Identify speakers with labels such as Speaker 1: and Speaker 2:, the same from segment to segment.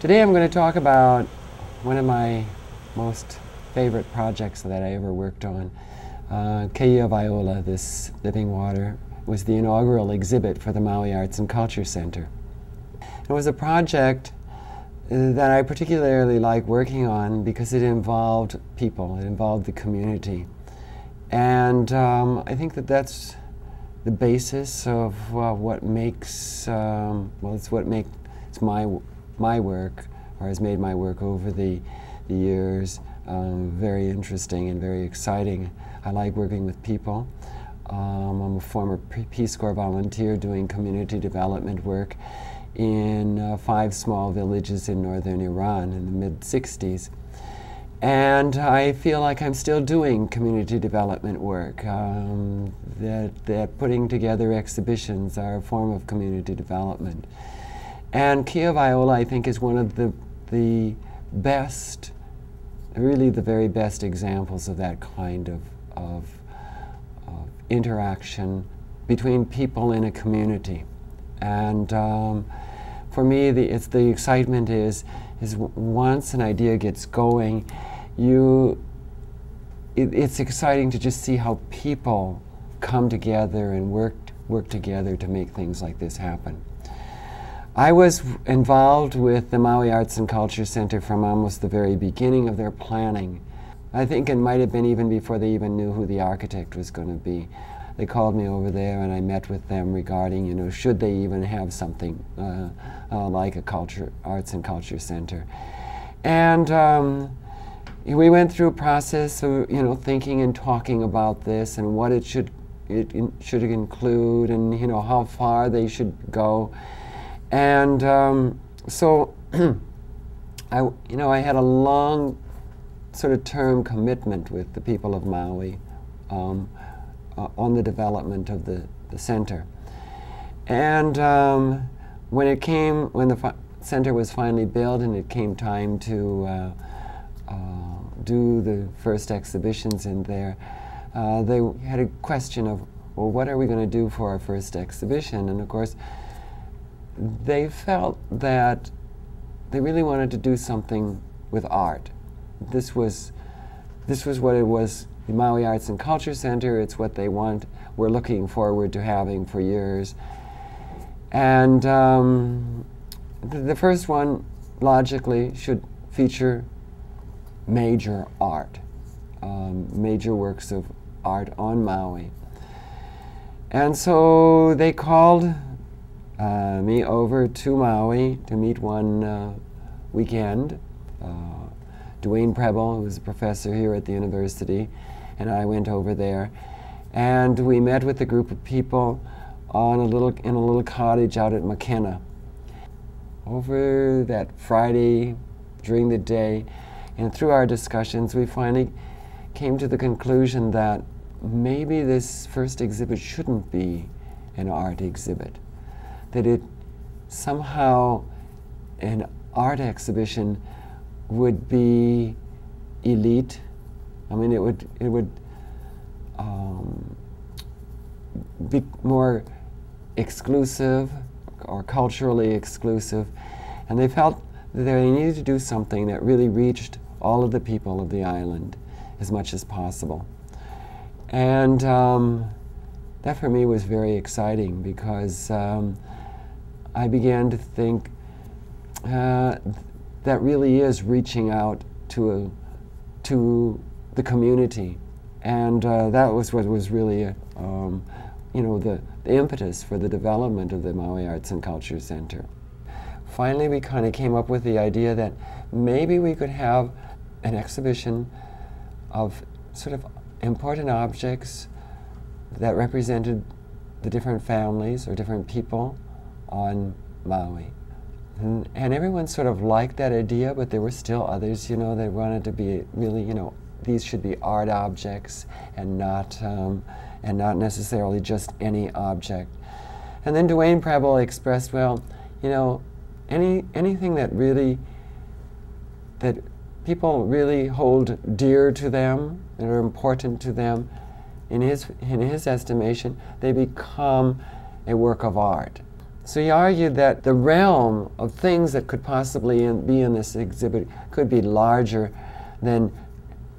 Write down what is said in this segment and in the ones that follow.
Speaker 1: Today I'm going to talk about one of my most favorite projects that I ever worked on. Keia Wai Ola, this living water, was the inaugural exhibit for the Maui Arts and Cultural Center. It was a project that I particularly like working on because it involved people, it involved the community. And I think that that's the basis of what makes, it's what makes my work, or has made my work over the years, very interesting and very exciting. I like working with people. I'm a former Peace Corps volunteer doing community development work in 5 small villages in northern Iran in the mid-60s. And I feel like I'm still doing community development work, that putting together exhibitions are a form of community development. And Keia Wai Ola, I think, is one of the best, really the very best examples of that kind of interaction between people in a community. And for me, the excitement is once an idea gets going, it's exciting to just see how people come together and work together to make things like this happen. I was involved with the Maui Arts and Cultural Center from almost the very beginning of their planning. I think it might have been even before they even knew who the architect was going to be. They called me over there and I met with them regarding, should they even have something like a arts and culture center. And we went through a process of, thinking and talking about this and what it should include, and how far they should go. And so I had a long sort of term commitment with the people of Maui on the development of the center. And when the center was finally built and it came time to do the first exhibitions in there, they had a question of, well, what are we going to do for our first exhibition? And of course, they felt that they really wanted to do something with art. This was what it was, the Maui Arts and Culture Center. It's what they were looking forward to having for years. And the first one, logically, should feature major art, major works of art on Maui. And so they called me over to Maui to meet one weekend. Dwayne Preble, who was a professor here at the university, and I went over there. And we met with a group of people in a little cottage out at McKenna. Over that Friday, during the day, and through our discussions, we finally came to the conclusion that maybe this first exhibit shouldn't be an art exhibit. That it somehow, an art exhibition would be elite. I mean, it would be more exclusive or culturally exclusive, and they felt that they needed to do something that really reached all of the people of the island as much as possible. And that for me was very exciting because I began to think that really is reaching out to the community, and that was what was really the impetus for the development of the Maui Arts and Culture Center. Finally, we kind of came up with the idea that maybe we could have an exhibition of sort of important objects that represented the different families or different people on Maui. And everyone sort of liked that idea, but there were still others, that wanted to be really, these should be art objects and not necessarily just any object. And then Dwayne Preble expressed, well, anything that people really hold dear to them, that are important to them, in his estimation, they become a work of art. So he argued that the realm of things that could possibly be in this exhibit could be larger than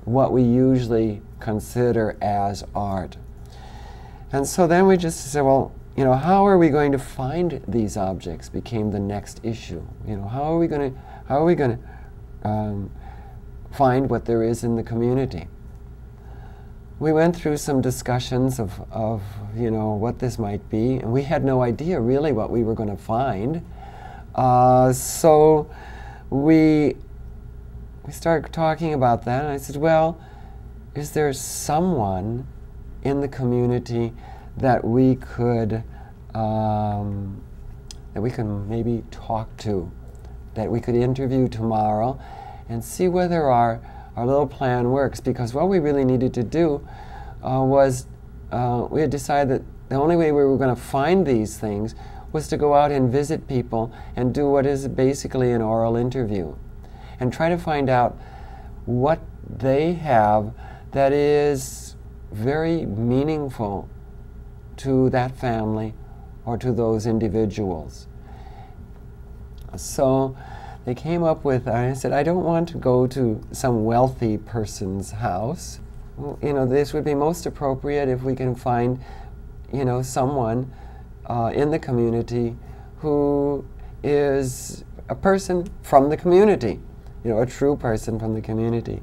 Speaker 1: what we usually consider as art. And so then we just said, well, you know, how are we going to find these objects became the next issue. You know, how are we going to find what there is in the community? We went through some discussions of you know, what this might be, and we had no idea really what we were going to find. So we started talking about that, and I said, well, is there someone in the community that we could maybe talk to, that we could interview tomorrow and see whether our little plan works? Because what we really needed to do was we had decided that the only way we were going to find these things was to go out and visit people and do what is basically an oral interview and try to find out what they have that is very meaningful to that family or to those individuals. So they came up with, I said, I don't want to go to some wealthy person's house. You know, this would be most appropriate if we can find, you know, someone in the community who is a person from the community, you know, a true person from the community.